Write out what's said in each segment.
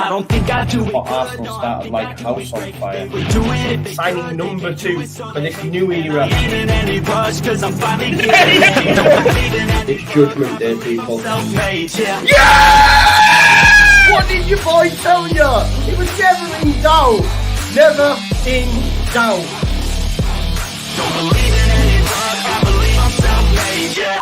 I don't think I do it. Arsenal started like house on fire. Signing number 2 for this new era. It's Judgment Day, people. Yeah! What did your boy tell you? It was never in doubt. Never in doubt. Don't believe in any luck, I believe I'm self-made, yeah.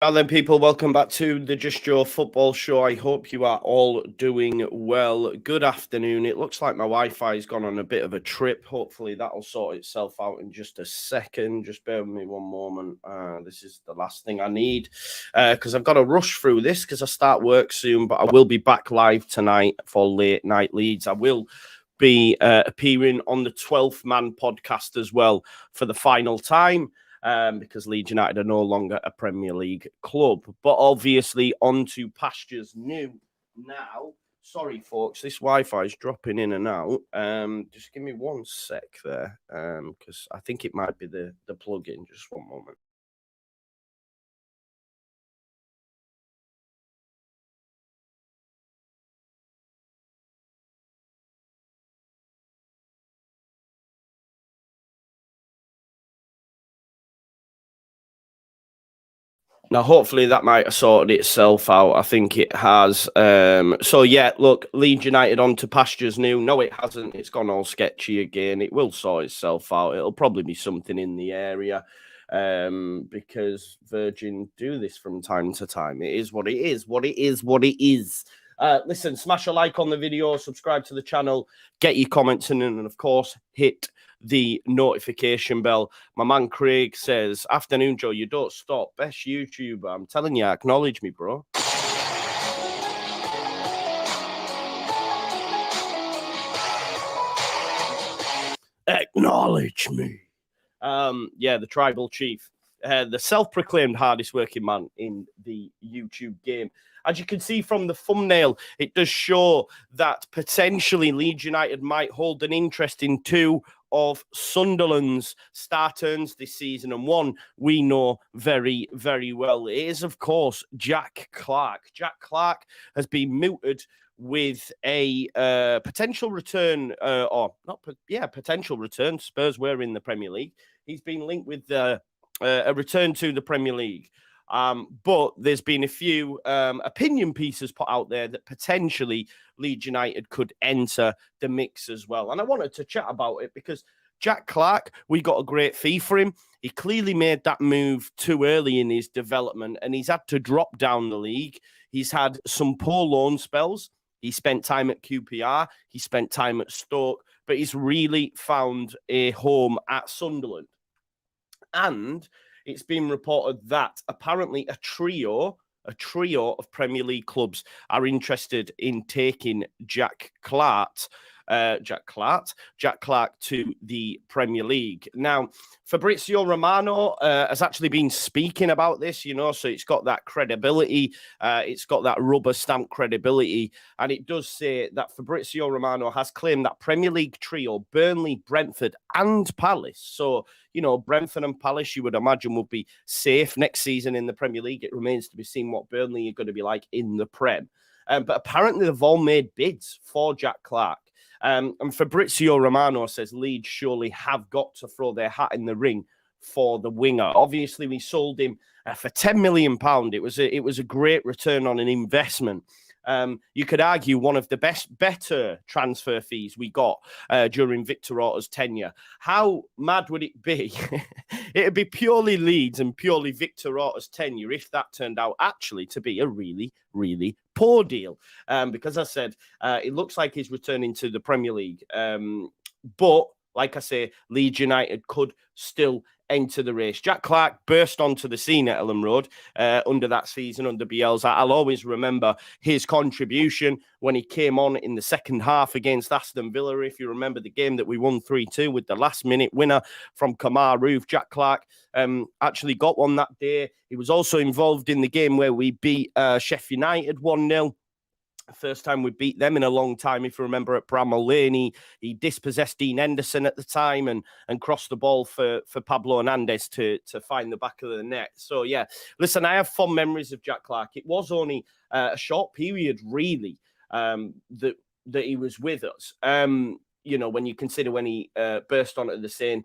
Well then, people, welcome back to the Just Joe Football Show. I hope you are all doing well. Good afternoon. It looks like my Wi-Fi's gone on a bit of a trip. Hopefully that'll sort itself out in just a second. Just bear with me one moment. This is the last thing I need because I've got to rush through this because I start work soon, but I will be back live tonight for Late Night Leeds. I will be appearing on the 12th Man podcast as well for the final time. Because Leeds United are no longer a Premier League club. But obviously on to pastures new now. Sorry, folks, this Wi-Fi is dropping in and out. Just give me one sec there, because I think it might be the plug-in. Just one moment. Now, hopefully that might have sorted itself out. I think it has. So, yeah, look, Leeds United on to pastures new. No, it hasn't. It's gone all sketchy again. It will sort itself out. It'll probably be something in the area because Virgin do this from time to time. It is what it is. What it is, what it is. Listen, smash a like on the video, subscribe to the channel, get your comments in, and, of course, hit the notification bell. My man Craig says, afternoon, Joe, you don't stop. Best YouTuber. I'm telling you, acknowledge me, bro. Acknowledge me. Yeah, the tribal chief. The self-proclaimed hardest working man in the YouTube game. As you can see from the thumbnail, it does show that potentially Leeds United might hold an interest in 2 of Sunderland's star turns this season, and one we know very, very well. It is, of course, Jack Clarke. Jack Clarke has been mooted with a potential return, potential return. Spurs were in the Premier League. He's been linked with a return to the Premier League. But there's been a few opinion pieces put out there that potentially Leeds United could enter the mix as well. And I wanted to chat about it because Jack Clarke, we got a great fee for him. He clearly made that move too early in his development and he's had to drop down the league. He's had some poor loan spells. He spent time at QPR. He spent time at Stoke, but he's really found a home at Sunderland. And it's been reported that apparently a trio of Premier League clubs are interested in taking Jack Clarke to the Premier League. Now, Fabrizio Romano has actually been speaking about this, so it's got that credibility. It's got that rubber stamp credibility. And it does say that Fabrizio Romano has claimed that Premier League trio, Burnley, Brentford and Palace. So, Brentford and Palace, you would imagine, will be safe next season in the Premier League. It remains to be seen what Burnley are going to be like in the Prem. But apparently they've all made bids for Jack Clarke. And Fabrizio Romano says Leeds surely have got to throw their hat in the ring for the winger. Obviously, we sold him for £10 million. It was a great return on an investment. You could argue one of the better transfer fees we got during Victor Orta's tenure. How mad would it be? It'd be purely Leeds and purely Victor Orta's tenure if that turned out actually to be a really, really poor deal. Because as I said, it looks like he's returning to the Premier League. But like I say, Leeds United could still enter the race. Jack Clarke burst onto the scene at Ellen Road under that season, under Bielsa. I'll always remember his contribution when he came on in the second half against Aston Villa. If you remember the game that we won 3-2 with the last-minute winner from Kamar Roof, Jack Clarke actually got one that day. He was also involved in the game where we beat Sheffield United 1-0. First time we beat them in a long time, if you remember, at Bramall Lane. He dispossessed Dean Henderson at the time and crossed the ball for Pablo Hernandez to find the back of the net. So, yeah, listen, I have fond memories of Jack Clarke. It was only a short period, really, that he was with us. You know, when you consider when he burst onto the scene.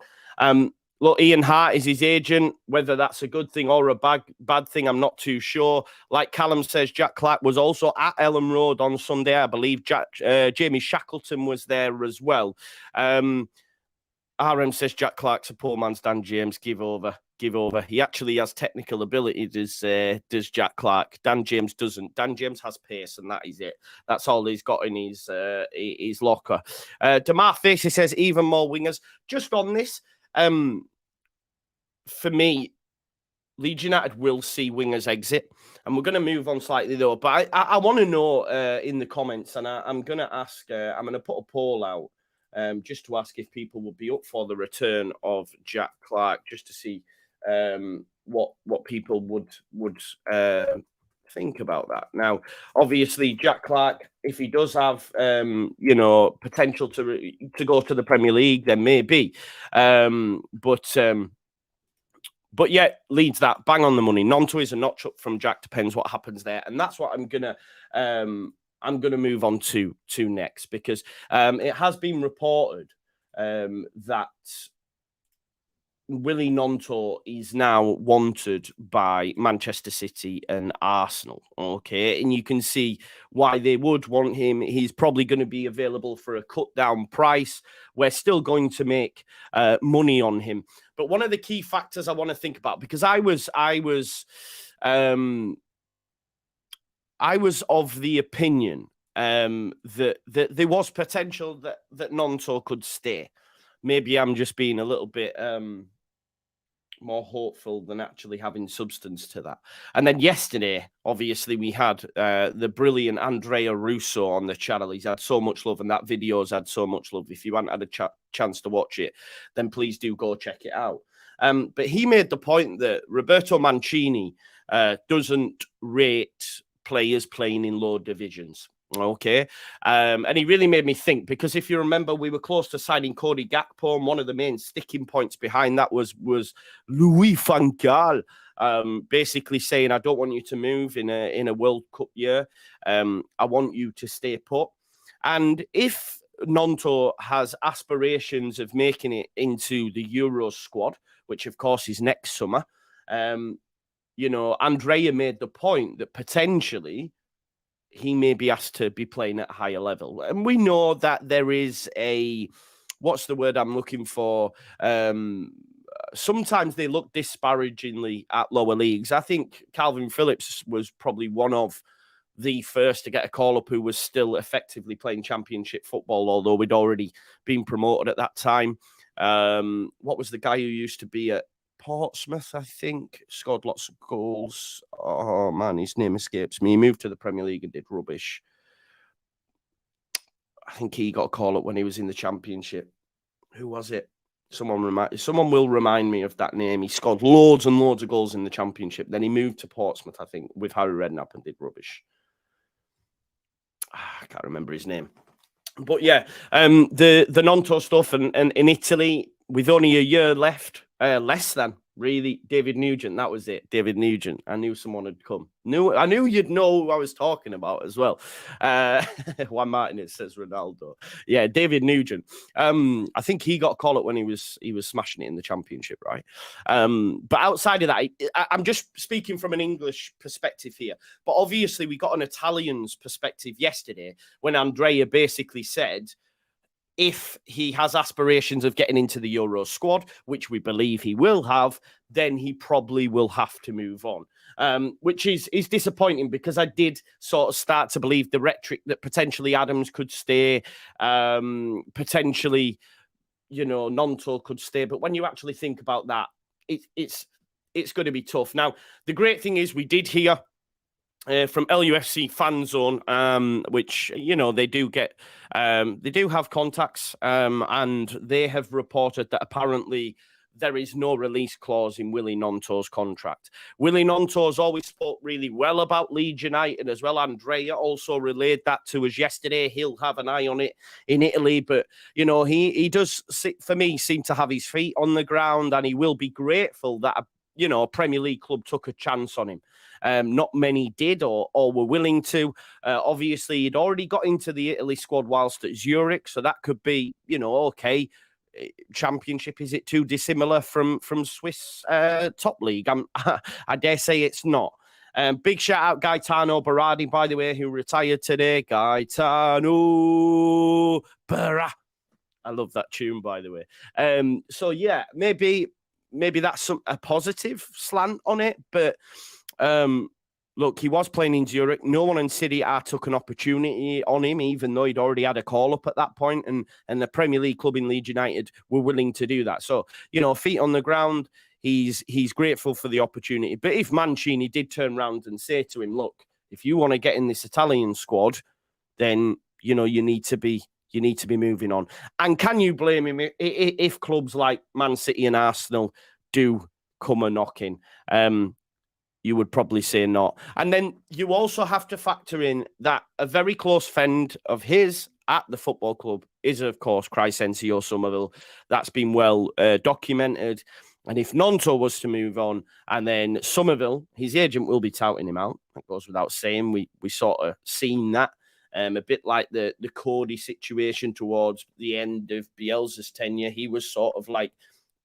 Look, Ian Hart is his agent. Whether that's a good thing or a bad thing, I'm not too sure. Like Callum says, Jack Clarke was also at Ellen Road on Sunday. I believe Jamie Shackleton was there as well. RM says Jack Clarke's a poor man's Dan James. Give over. He actually has technical ability, does Jack Clarke. Dan James doesn't. Dan James has pace, and that is it. That's all he's got in his locker. Damar Facey says even more wingers. Just on this, for me, Leeds United will see wingers exit, and we're going to move on slightly though. But I want to know in the comments, and I'm going to ask. I'm going to put a poll out just to ask if people would be up for the return of Jack Clarke, just to see what people would think about that. Now, obviously, Jack Clarke, if he does have potential to go to the Premier League, then maybe. But yeah, Leeds that bang on the money. Gnonto is a notch up from Jack. Depends what happens there, and that's what I'm gonna move on to next, because it has been reported that Willy Gnonto is now wanted by Manchester City and Arsenal. Okay, and you can see why they would want him. He's probably going to be available for a cut down price. We're still going to make money on him. But one of the key factors I want to think about, because I was of the opinion that there was potential that Gnonto could stay. Maybe I'm just being a little bit more hopeful than actually having substance to that. And then yesterday, obviously, we had the brilliant Andrea Russo on the channel. He's had so much love, and that video's had so much love. If you haven't had a chance to watch it, then please do go check it out. But he made the point that Roberto Mancini doesn't rate players playing in low divisions. Okay. And he really made me think, because if you remember, we were close to signing Cody Gakpo, and one of the main sticking points behind that was Louis van Gaal basically saying, I don't want you to move in a World Cup year. I want you to stay put. And if Gnonto has aspirations of making it into the Euros squad, which of course is next summer, Andrea made the point that potentially he may be asked to be playing at a higher level. And we know that there is what's the word I'm looking for? Sometimes they look disparagingly at lower leagues. I think Calvin Phillips was probably one of the first to get a call-up who was still effectively playing championship football, although we'd already been promoted at that time. What was the guy who used to be at Portsmouth, I think, scored lots of goals. Oh, man, his name escapes me. He moved to the Premier League and did rubbish. I think he got a call-up when he was in the Championship. Who was it? Someone will remind me of that name. He scored loads and loads of goals in the Championship. Then he moved to Portsmouth, I think, with Harry Redknapp and did rubbish. I can't remember his name. But yeah, the Gnonto stuff, and in Italy, with only a year left, less than, really, David Nugent, that was it. David Nugent. I knew someone had come. I knew you'd know who I was talking about as well. Juan Martinez says Ronaldo. Yeah, David Nugent. I think he got a call up when he was smashing it in the Championship, right? But outside of that, I'm just speaking from an English perspective here. But obviously, we got an Italian's perspective yesterday when Andrea basically said, if he has aspirations of getting into the Euro squad, which we believe he will have, then he probably will have to move on, which is disappointing, because I did sort of start to believe the rhetoric that potentially Adams could stay, potentially, Gnonto could stay. But when you actually think about that, it's going to be tough. Now, the great thing is we did hear from LUFC Fan Zone, which, they do get, they do have contacts, and they have reported that apparently there is no release clause in Willy Gnonto's contract. Willy Gnonto's always spoke really well about Leeds United as well. Andrea also relayed that to us yesterday. He'll have an eye on it in Italy, but, he does, for me, seem to have his feet on the ground, and he will be grateful that a Premier League club took a chance on him. Not many did or were willing to. Obviously, he'd already got into the Italy squad whilst at Zurich, so that could be, okay. Championship, is it too dissimilar from Swiss top league? I dare say it's not. Big shout out Gaetano Berardi, by the way, who retired today. Gaetano Berardi. I love that tune, by the way. So yeah, maybe that's a positive slant on it, but look, he was playing in Zurich. No one in City A took an opportunity on him, even though he'd already had a call-up at that point, and the Premier League club in Leeds United were willing to do that. So, feet on the ground, he's grateful for the opportunity. But if Mancini did turn around and say to him, look, if you want to get in this Italian squad, then, you need to be moving on. And can you blame him if clubs like Man City and Arsenal do come a knocking? You would probably say not. And then you also have to factor in that a very close friend of his at the football club is, of course, Crysencio Somerville. That's been well documented. And if Gnonto was to move on, and then Somerville, his agent will be touting him out. That goes without saying. We sort of seen that. A bit like the Cody situation towards the end of Bielsa's tenure. He was sort of like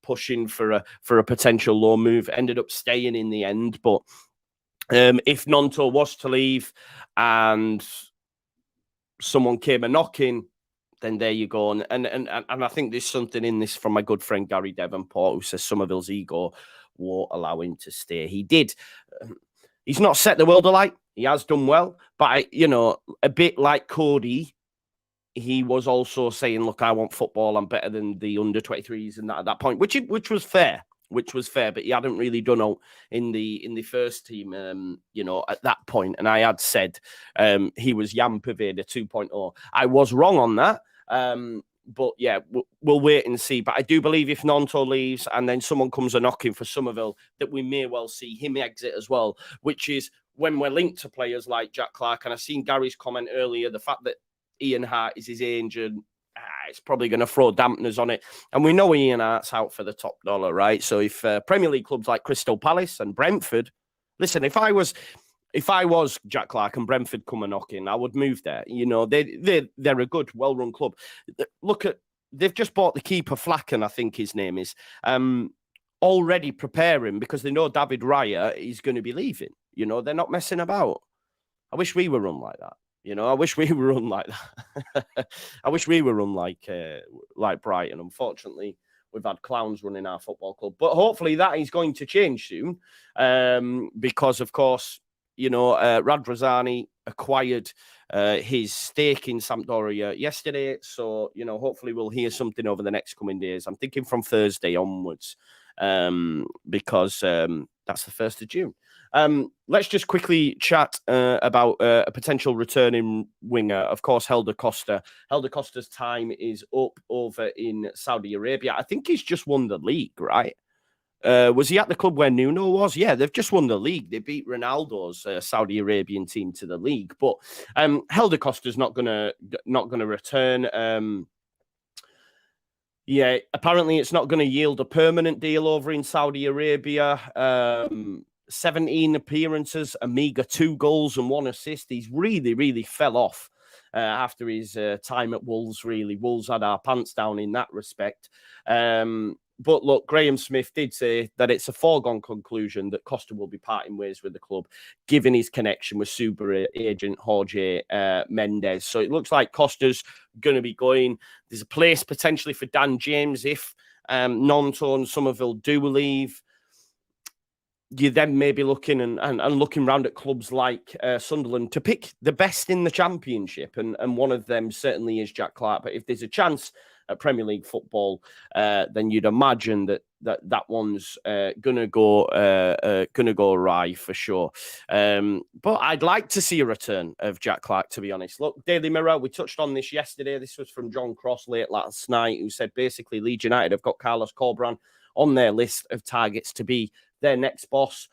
pushing for a potential loan move, ended up staying in the end. But if Gnonto was to leave and someone came a knocking, then there you go. And I think there's something in this from my good friend Gary Devonport, who says Somerville's ego won't allow him to stay. He did. He's not set the world alight. He has done well, but a bit like Cody, he was also saying, look, I want football. I'm better than the under-23s and that at that point, which was fair, but he hadn't really done out in the first team, at that point. And I had said he was Jan Perveda 2.0. I was wrong on that. But yeah, we'll wait and see. But I do believe if Gnonto leaves and then someone comes a knocking for Somerville, that we may well see him exit as well, which is when we're linked to players like Jack Clarke. And I've seen Gary's comment earlier, the fact that Ian Hart is his agent, it's probably going to throw dampeners on it. And we know Ian Hart's out for the top dollar, right? So if Premier League clubs like Crystal Palace and Brentford, listen, if I was Jack Clarke and Brentford come a knocking, I would move there. They're a good, well-run club. They've just bought the keeper, Flacken, I think his name is, already preparing because they know David Raya is going to be leaving. They're not messing about. I wish we were run like that. I wish we were run like that. I wish we were run like Brighton. Unfortunately, we've had clowns running our football club. But hopefully that is going to change soon because, of course, Radrazani acquired his stake in Sampdoria yesterday. So, hopefully we'll hear something over the next coming days. I'm thinking from Thursday onwards because that's the 1st of June. Let's just quickly chat about a potential returning winger. Of course, Helder Costa. Helder Costa's time is up over in Saudi Arabia. I think he's just won the league, right? Was he at the club where Nuno was? Yeah, they've just won the league. They beat Ronaldo's Saudi Arabian team to the league. But Helder Costa's not gonna return. Yeah, apparently it's not going to yield a permanent deal over in Saudi Arabia. 17 appearances, a meager 2 goals and 1 assist. He's really, really fell off after his time at Wolves, really. Wolves had our pants down in that respect. But look, Graham Smith did say that it's a foregone conclusion that Costa will be parting ways with the club, given his connection with Super agent Jorge Mendes. So it looks like Costa's going to be going. There's a place potentially for Dan James if Gnonto and Somerville do leave. You then may be looking and looking around at clubs like Sunderland to pick the best in the Championship. And one of them certainly is Jack Clarke. But if there's a chance at Premier League football, then you'd imagine that one's gonna go awry for sure. But I'd like to see a return of Jack Clarke, to be honest. Look, Daily Mirror, we touched on this yesterday. This was from John Cross late last night, who said basically Leeds United have got Carlos Corberán on their list of targets to be their next boss.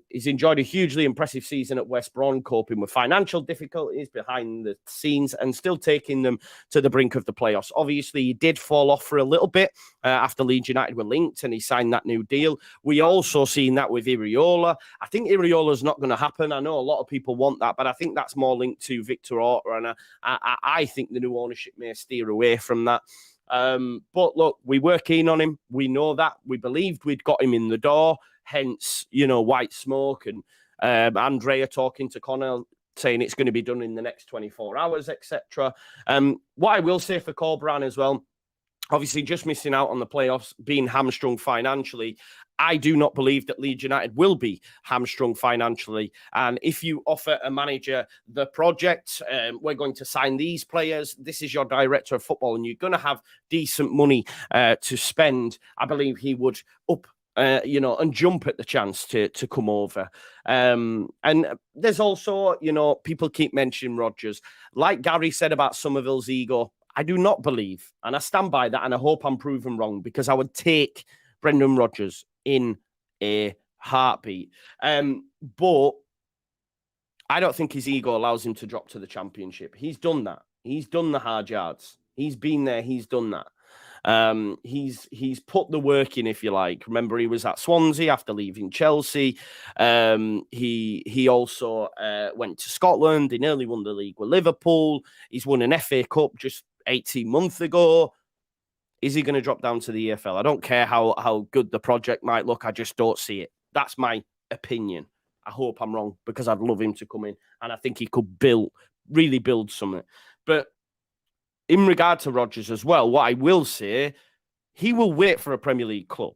He's enjoyed a hugely impressive season at West Brom, coping with financial difficulties behind the scenes and still taking them to the brink of the playoffs. Obviously, he did fall off for a little bit after Leeds United were linked and he signed that new deal. We also seen that with Iriola. I think Iriola's not going to happen. I know a lot of people want that, but I think that's more linked to Victor Orta, and I think the new ownership may steer away from that. But look, we were keen on him. We know that. We believed we'd got him in the door. Hence, white smoke and Andrea talking to Connell, saying it's going to be done in the next 24 hours, etc. What I will say for Corberan as well, obviously just missing out on the playoffs, being hamstrung financially, I do not believe that Leeds United will be hamstrung financially. And if you offer a manager the project, we're going to sign these players, this is your director of football, and you're going to have decent money to spend, I believe he would up and jump at the chance to come over. And there's also, people keep mentioning Rodgers. Like Gary said about Somerville's ego, I do not believe, and I stand by that, and I hope I'm proven wrong, because I would take Brendan Rodgers in a heartbeat. But I don't think his ego allows him to drop to the Championship. He's done that. He's done the hard yards. He's been there. He's done that. He's put the work in, if you like. Remember, he was at Swansea after leaving Chelsea. He also went to Scotland. He nearly won the league with Liverpool. He's won an FA Cup just 18 months ago. Is he going to drop down to the EFL? I don't care how good the project might look. I just don't see it. That's my opinion. I hope I'm wrong, because I'd love him to come in, and I think he could really build something. But in regard to Rodgers as well, what I will say, he will wait for a Premier League club,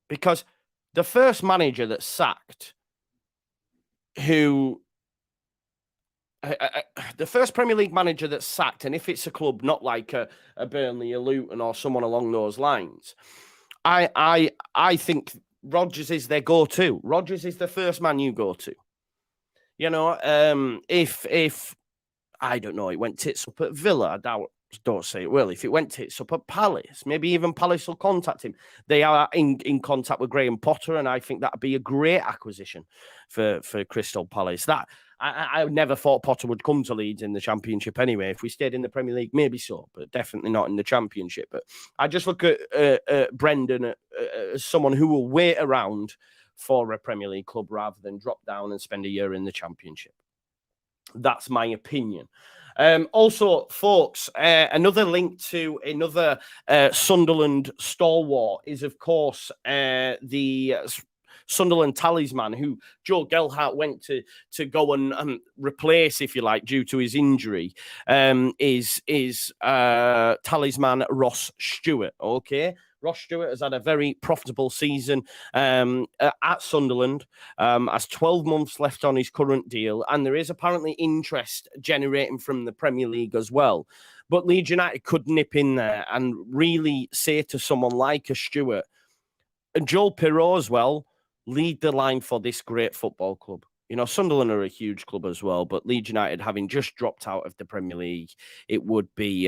because the first manager that's sacked, the first Premier League manager that's sacked, and if it's a club not like a Burnley, a Luton, or someone along those lines, I think Rodgers is their go-to. Rodgers is the first man you go to. If I don't know, it went tits up at Villa, don't say it will. If it went tits up at Palace, maybe even Palace will contact him. They are in contact with Graham Potter, and I think that would be a great acquisition for Crystal Palace. That I never thought Potter would come to Leeds in the Championship anyway. If we stayed in the Premier League, maybe so, but definitely not in the Championship. But I just look at Brendan as someone who will wait around for a Premier League club rather than drop down and spend a year in the Championship. That's my opinion. Also, folks, another link to another Sunderland stalwart is, of course, the Sunderland talisman, who Joe Gelhardt went to go and replace, if you like, due to his injury, is talisman Ross Stewart. Okay. Ross Stewart has had a very profitable season at Sunderland, has 12 months left on his current deal, and there is apparently interest generating from the Premier League as well. But Leeds United could nip in there and really say to someone like a Stewart, and Joel Pirot as well, lead the line for this great football club. Sunderland are a huge club as well, but Leeds United, having just dropped out of the Premier League, it would be,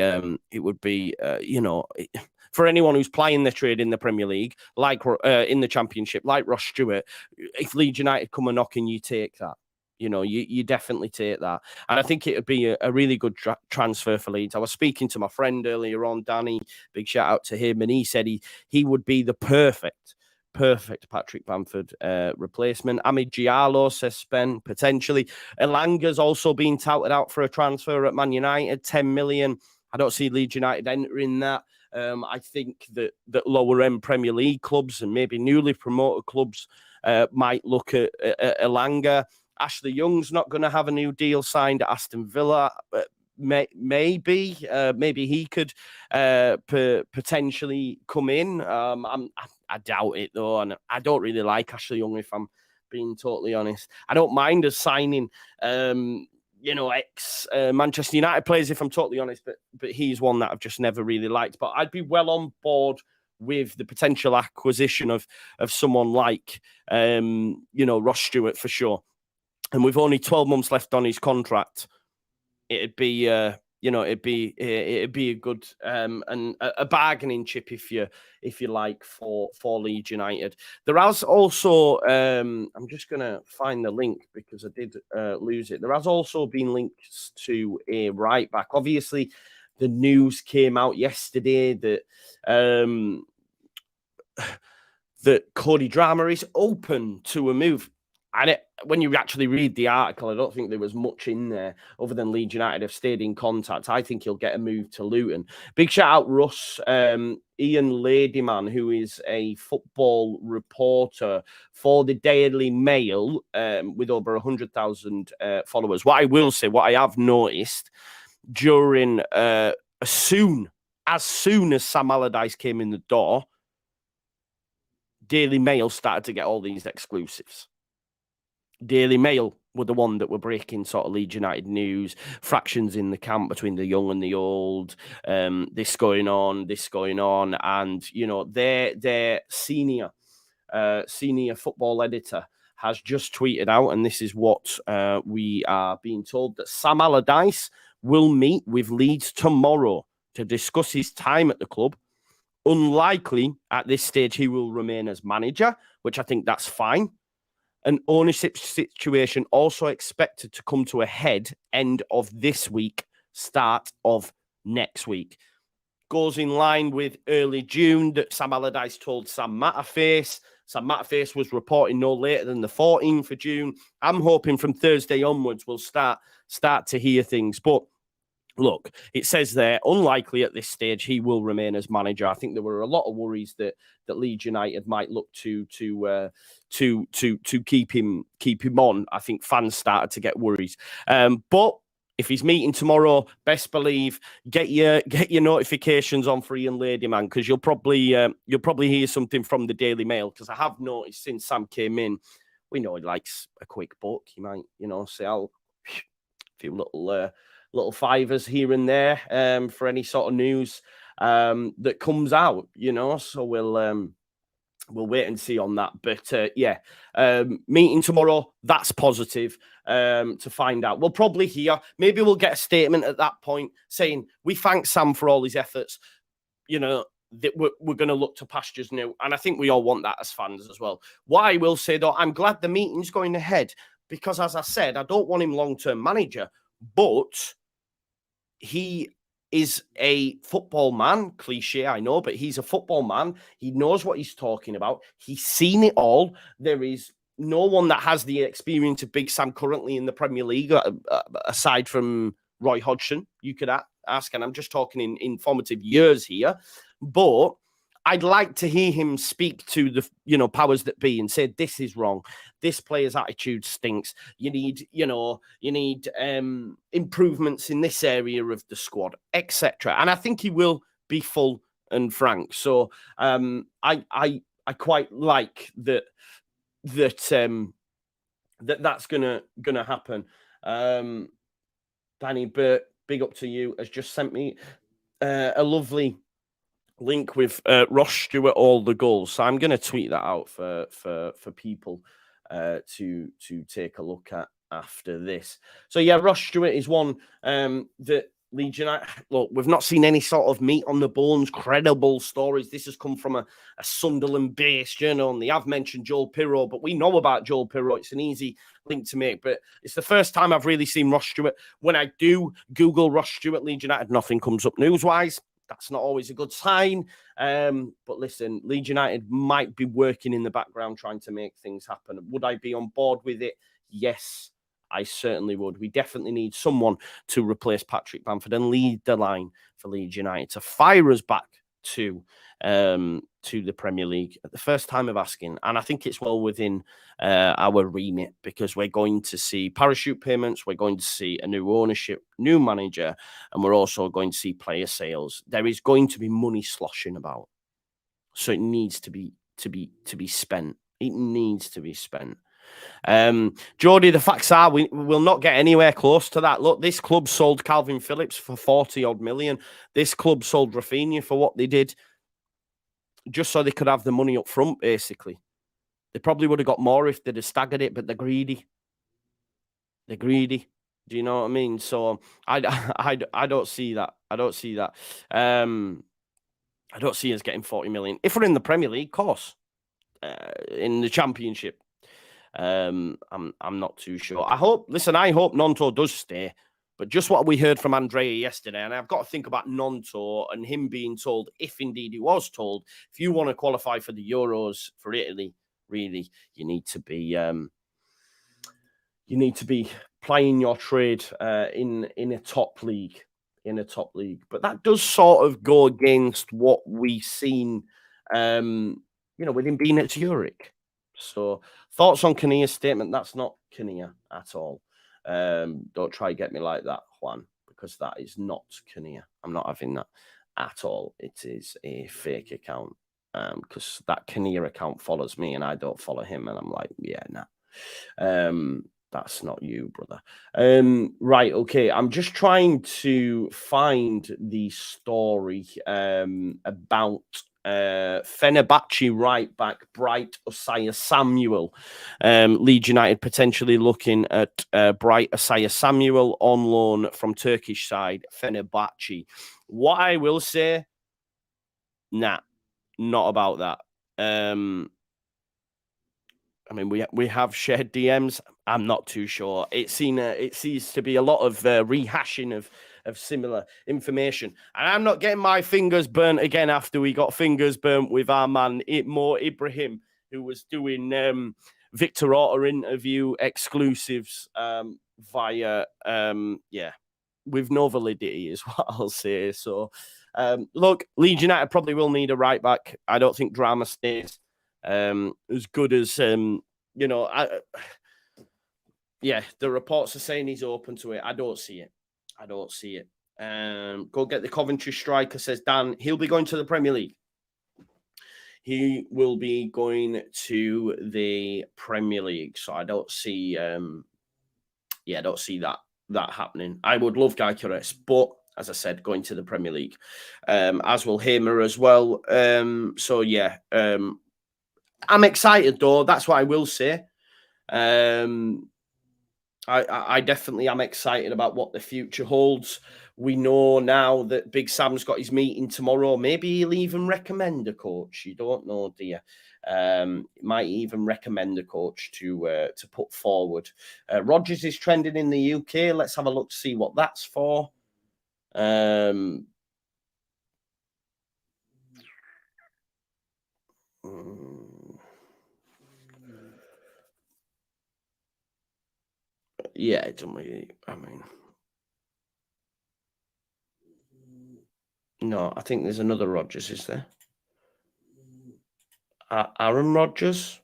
for anyone who's playing their trade in the Premier League, like in the Championship, like Ross Stewart, if Leeds United come a knocking, you take that. You definitely take that. And I think it would be a really good transfer for Leeds. I was speaking to my friend earlier on, Danny, big shout out to him, and he said he would be the perfect Patrick Bamford replacement. Amid Diallo, says Spen, potentially. Elanga's also been touted out for a transfer at Man United, 10 million. I don't see Leeds United entering that. I think that lower-end Premier League clubs and maybe newly promoted clubs might look at Elanga. Ashley Young's not going to have a new deal signed at Aston Villa. Maybe he could potentially come in. I doubt it, though, and I don't really like Ashley Young, if I'm being totally honest. I don't mind us signing, ex-Manchester United players, if I'm totally honest, but he's one that I've just never really liked. But I'd be well on board with the potential acquisition of someone like, Ross Stewart for sure. And with only 12 months left on his contract, it'd be it'd be a good and a bargaining chip if you like for Leeds United. There has also I'm just gonna find the link because I did lose it. There has also been links to a right back. Obviously, the news came out yesterday that that Cody Drama is open to a move. And when you actually read the article, I don't think there was much in there other than Leeds United have stayed in contact. I think he'll get a move to Luton. Big shout out, Russ. Ian Ladyman, who is a football reporter for the Daily Mail with over 100,000 followers. What I will say, what I have noticed during as soon as Sam Allardyce came in the door, Daily Mail started to get all these exclusives. Daily Mail were the one that were breaking sort of Leeds United news, fractions in the camp between the young and the old, this going on, and their senior football editor has just tweeted out, and this is what we are being told, that Sam Allardyce will meet with Leeds tomorrow to discuss his time at the club. Unlikely at this stage he will remain as manager, which I think that's fine. An ownership situation also expected to come to a head end of this week, start of next week. Goes in line with early June that Sam Allardyce told Sam Matterface. Sam Matterface was reporting no later than the 14th of June. I'm hoping from Thursday onwards we'll start to hear things. But look, it says there, unlikely at this stage he will remain as manager. I think there were a lot of worries that Leeds United might look to keep him on. I think fans started to get worries. But if he's meeting tomorrow, best believe get your notifications on for Ian Ladyman, because you'll probably hear something from the Daily Mail, because I have noticed since Sam came in, we know he likes a quick buck. He might, say I'll a few little fivers here and there for any sort of news that comes out, so we'll wait and see on that. But meeting tomorrow, that's positive to find out. We'll probably hear, maybe we'll get a statement at that point saying we thank Sam for all his efforts, that we're going to look to pastures new. And I think we all want that as fans as well. What I will say, though, I'm glad the meeting's going ahead, because as I said, I don't want him long-term manager, but he is a football man. Cliche, I know, but he's a football man. He knows what he's talking about. He's seen it all. There is no one that has the experience of Big Sam currently in the Premier League, aside from Roy Hodgson, you could ask, and I'm just talking in formative years here. But I'd like to hear him speak to the powers that be and say, this is wrong. This player's attitude stinks. You need improvements in this area of the squad, etc. And I think he will be full and frank. So I quite like that's gonna happen. Danny Burt, big up to you, has just sent me a lovely link with Ross Stewart, all the goals. So I'm going to tweet that out for people to take a look at after this. So yeah, Ross Stewart is one that Leeds United, look, we've not seen any sort of meat on the bones, credible stories. This has come from a Sunderland-based journal, and they have mentioned Joel Pirro, but we know about Joel Pirro. It's an easy link to make, but it's the first time I've really seen Ross Stewart. When I do Google Ross Stewart, Leeds United, nothing comes up news-wise. That's not always a good sign. But listen, Leeds United might be working in the background trying to make things happen. Would I be on board with it? Yes, I certainly would. We definitely need someone to replace Patrick Bamford and lead the line for Leeds United to fire us back to the Premier League at the first time of asking. And I think it's well within our remit, because we're going to see parachute payments, we're going to see a new ownership, new manager, and we're also going to see player sales. There is going to be money sloshing about, so it needs to be spent. It needs to be spent. Jody, the facts are we will not get anywhere close to that. Look, this club sold Calvin Phillips for 40-odd million. This club sold Rafinha for what they did, just so they could have the money up front, basically. They probably would have got more if they'd have staggered it, but they're greedy. They're greedy. Do you know what I mean? So I don't see that. I don't see that. I don't see us getting 40 million. If we're in the Premier League, of course. In the Championship, I'm not too sure. I hope Gnonto does stay. But just what we heard from Andrea yesterday, and I've got to think about Gnonto and him being told, if indeed he was told, if you want to qualify for the Euros for Italy, really, you need to be playing your trade in a top league. But that does sort of go against what we've seen, with him being at Zurich. So thoughts on Kinnear's statement? That's not Kinnear at all. Don't try to get me like that, Juan, because that is not Kinnear. I'm not having that at all. It is a fake account because that Kinnear account follows me and I don't follow him. And I'm like, yeah, nah. That's not you, brother. Right, okay. I'm just trying to find the story about Fenerbahce right back Bright Osaya-Samuel. Leeds United potentially looking at Bright Osaya-Samuel on loan from Turkish side Fenerbahce. What I will say, nah, not about that. I mean, we have shared DMs. I'm not too sure. It seems to be a lot of rehashing of similar information. And I'm not getting my fingers burnt again after we got fingers burnt with our man, Mo Ibrahim, who was doing Victor Orta interview exclusives via, with no validity is what I'll say. So, look, Leeds United probably will need a right back. I don't think Drama stays. As good as the reports are saying he's open to it. I don't see it. Go get the Coventry striker, says Dan. He'll be going to the Premier League. He will be going to the Premier League. So I don't see I don't see that happening. I would love Guy Carres, but as I said, going to the Premier League. As will Hamer as well. I'm excited, though. That's what I will say. I definitely am excited about what the future holds. We know now that Big Sam's got his meeting tomorrow. Maybe he'll even recommend a coach. You don't know, do you? Might even recommend a coach to put forward. Rodgers is trending in the UK. Let's have a look to see what that's for. Yeah, it doesn't really. I mean, no, I think there's another Rodgers, is there? Aaron Rodgers?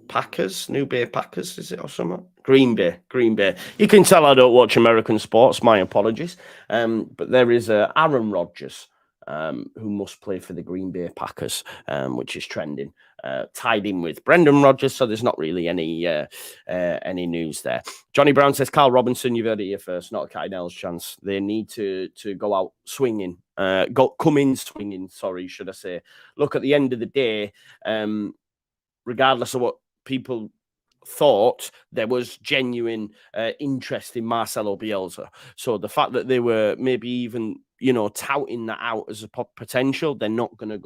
Packers? New Bay Packers, is it, or something? Green Bay. You can tell I don't watch American sports. My apologies. But there is Aaron Rodgers, who must play for the Green Bay Packers, which is trending. Tied in with Brendan Rodgers, so there's not really any news there. Johnny Brown says, Carl Robinson, you've heard it here first, not a Kynell's chance. They need to go out swinging. Come in swinging, sorry, should I say. Look, at the end of the day, regardless of what people thought, there was genuine interest in Marcelo Bielsa. So the fact that they were maybe even, touting that out as a potential, they're not going to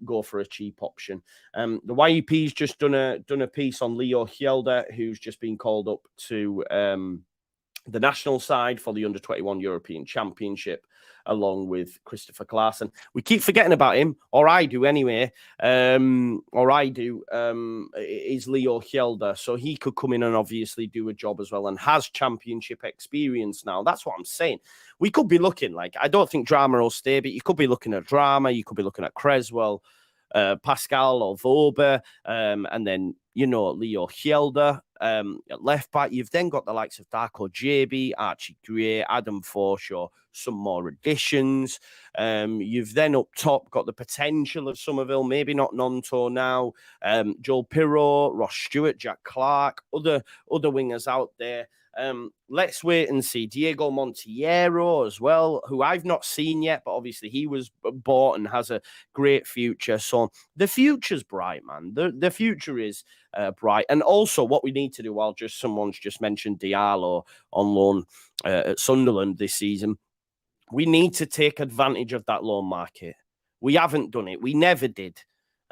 go for a cheap option. The YEP's just done a piece on Leo Hjelde, who's just been called up to the national side for the Under-21 European Championship, along with Christopher Claassen. We keep forgetting about him, or I do anyway. Is Leo Hjelde. So he could come in and obviously do a job as well, and has championship experience now. That's what I'm saying. We could be looking like, I don't think Drama will stay, but you could be looking at Drama, you could be looking at Creswell, Pascal or Vober, and then, Leo Hjelde at left back. You've then got the likes of Darko JB, Archie Gray, Adam Forshaw, some more additions. You've then up top got the potential of Somerville, maybe not Gnonto now, Joel Pirro, Ross Stewart, Jack Clarke, other wingers out there. Let's wait and see. Diego Monteiro as well, who I've not seen yet, but obviously he was bought and has a great future. So the future's bright, man. The future is bright. And also what we need to do, while someone's just mentioned Diallo on loan at Sunderland this season, we need to take advantage of that loan market. We haven't done it. We never did.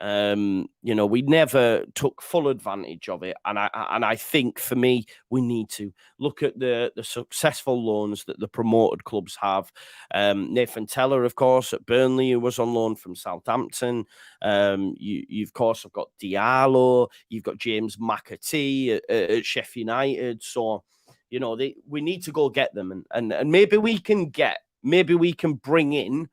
We never took full advantage of it. And I think for me, we need to look at the successful loans that the promoted clubs have. Nathan Teller, of course, at Burnley, who was on loan from Southampton. You of course have got Diallo. You've got James McAtee at Sheffield United. So, we need to go get them. And maybe we can bring in,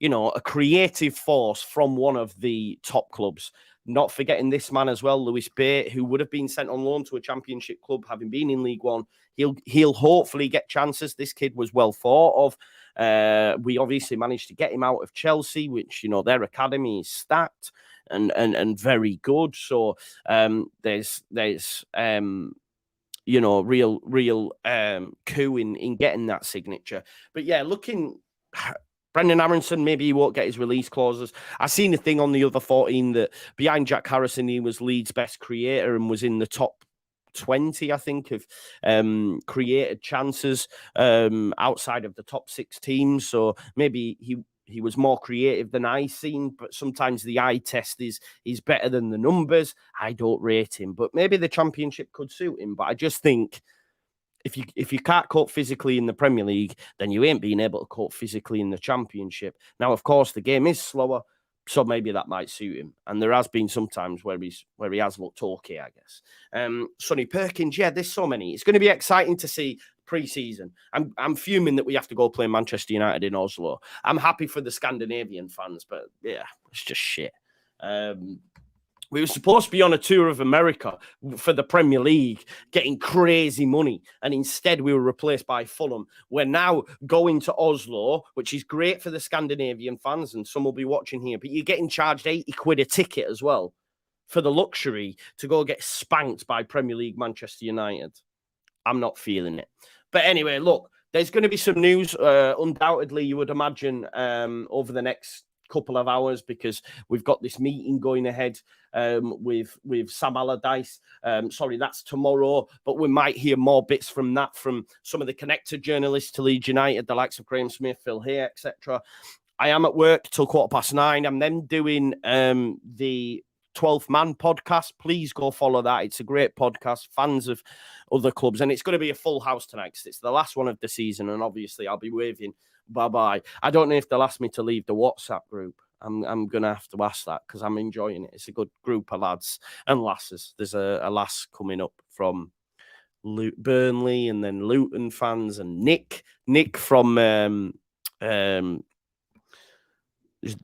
a creative force from one of the top clubs. Not forgetting this man as well, Lewis Bate, who would have been sent on loan to a championship club, having been in League One. He'll hopefully get chances. This kid was well thought of. We obviously managed to get him out of Chelsea, which, their academy is stacked and very good. So there's real coup in getting that signature. But yeah, Brendan Aronson, maybe he won't get his release clauses. I seen a thing on the other 14 that behind Jack Harrison, he was Leeds' best creator and was in the top 20, I think, of created chances outside of the top 6 teams. So maybe he was more creative than I seen, but sometimes the eye test is better than the numbers. I don't rate him, but maybe the championship could suit him. But I just think if you can't cope physically in the Premier League, then you ain't being able to cope physically in the Championship. Now, of course, the game is slower, so maybe that might suit him. And there has been some times where he has looked okay, I guess. Sonny Perkins, yeah, there's so many. It's going to be exciting to see pre-season. I'm fuming that we have to go play Manchester United in Oslo. I'm happy for the Scandinavian fans, but yeah, it's just shit. We were supposed to be on a tour of America for the Premier League, getting crazy money. And instead, we were replaced by Fulham. We're now going to Oslo, which is great for the Scandinavian fans, and some will be watching here. But you're getting charged 80 quid a ticket as well for the luxury to go get spanked by Premier League Manchester United. I'm not feeling it. But anyway, look, there's going to be some news, undoubtedly, you would imagine, over the next couple of hours, because we've got this meeting going ahead with Sam Allardyce. Sorry, that's tomorrow, but we might hear more bits from some of the connected journalists to Leeds United, the likes of Graham Smith, Phil Hay, etc. I am at work till 9:15. I'm then doing the 12th Man podcast. Please go follow that. It's a great podcast, fans of other clubs, and it's going to be a full house tonight because it's the last one of the season, and obviously I'll be waving bye-bye. I don't know if they'll ask me to leave the WhatsApp group. I'm going to have to ask that because I'm enjoying it. It's a good group of lads and lasses. There's a lass coming up from Burnley, and then Luton fans, and Nick from the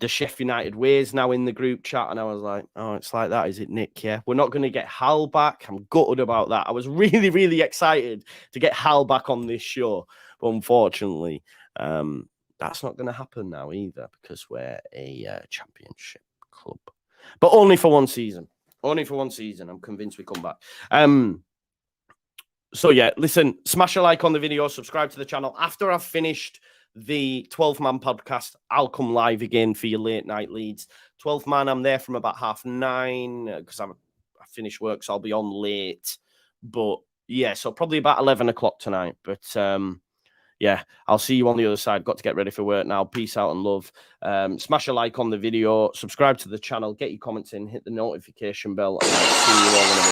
Sheffield United Ways now in the group chat. And I was like, oh, it's like that, is it, Nick? Yeah. We're not going to get Hal back. I'm gutted about that. I was really, really excited to get Hal back on this show. But unfortunately, that's not going to happen now either because we're a championship club. But only for one season. Only for one season. I'm convinced we come back. So, yeah, listen, smash a like on the video, subscribe to the channel. After I've finished the 12th Man podcast, I'll come live again for your late night Leeds. 12th Man, I'm there from about 9:30 because I finish work, so I'll be on late. But, yeah, so probably about 11 o'clock tonight. But, yeah, I'll see you on the other side. Got to get ready for work now. Peace out and love. Smash a like on the video, subscribe to the channel, get your comments in, hit the notification bell, and I'll see you all in a bit.